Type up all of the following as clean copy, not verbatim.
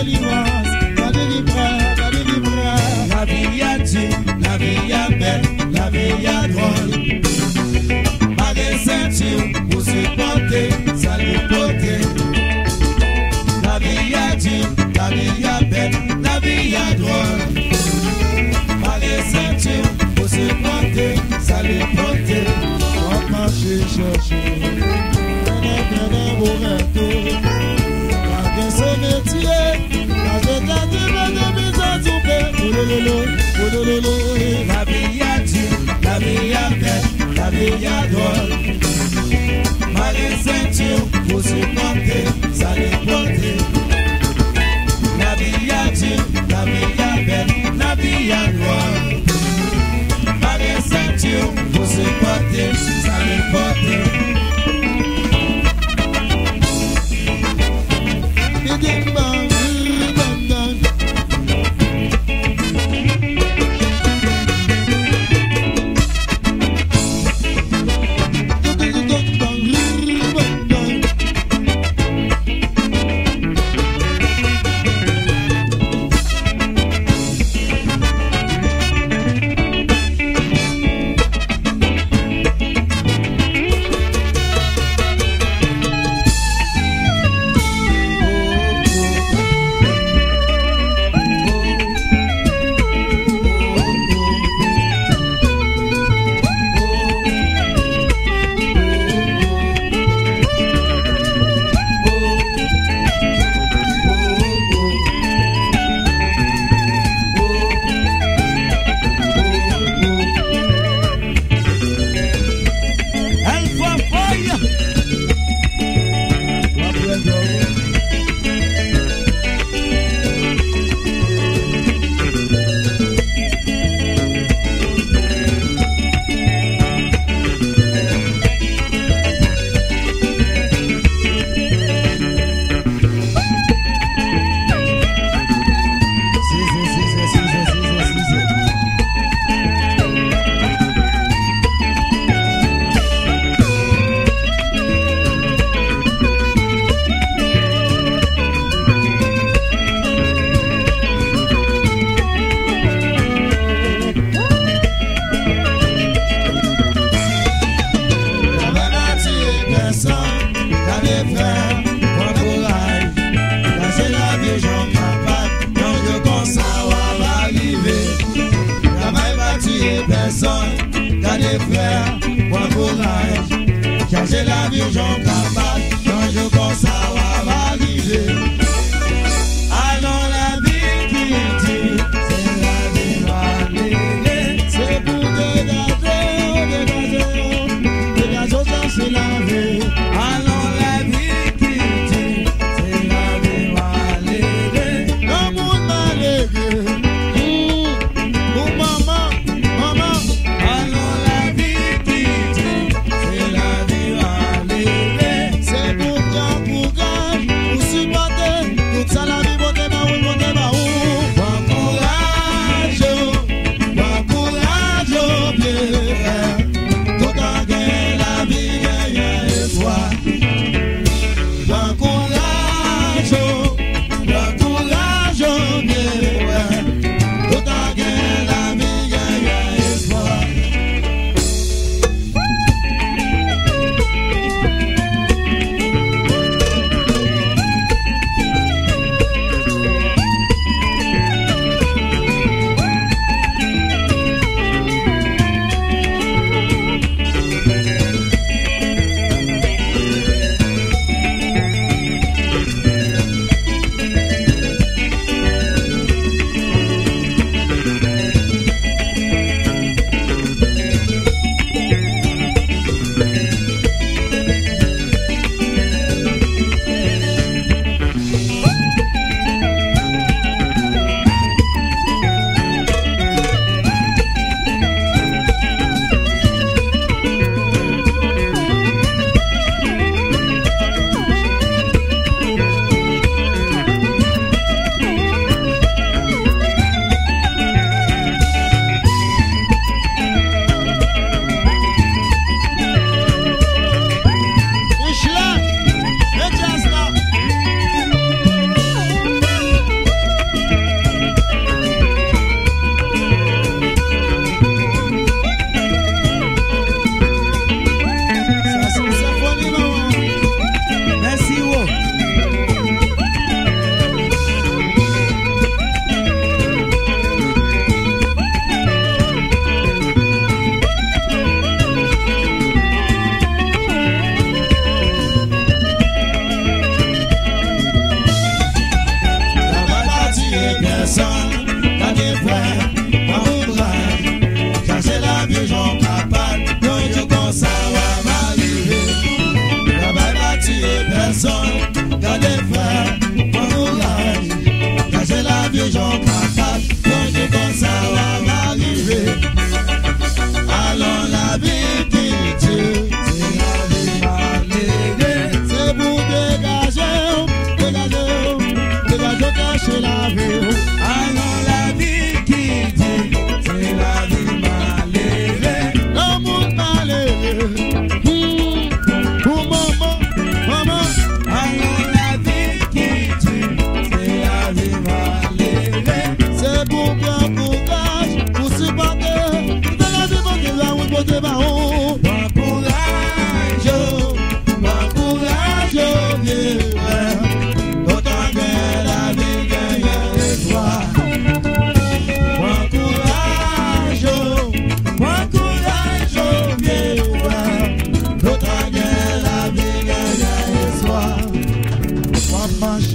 délivrance, la délivrance, la délivrance. La vie a dit, la vie a belle, la vie a drôle. Pas de ceinture pour supporter, ça nous porter. La vie a dit, la vie a belle, la vie a drôle. Pas de ceinture pour supporter, ça nous porter. On marche chercher, venez au retour. Pas de ce métier, pas de garder la demi-heure tout fait. La vie a dit, la vie a belle, la vie a drôle. Pas de ceinture pour supporter, ça nous porter. La vie a dit, la vie a belle, la vie a drôle. Pas de ceinture pour supporter, ça nous porter.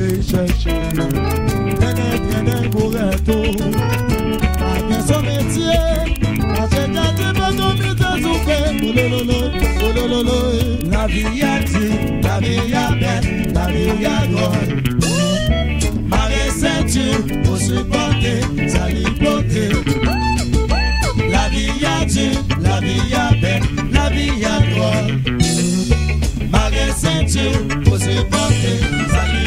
aller chercher. Traîner pour retour. Avec son métier, parce que quand tu peux tomber dans son fait, La vie a dit, la vie a bête, la vie a drôle. Marée ceinture pour supporter, ça l'hypothèse. La vie a dit, la vie a bête, la vie a drôle. Marée ceinture pour supporter, ça l'hypothèse.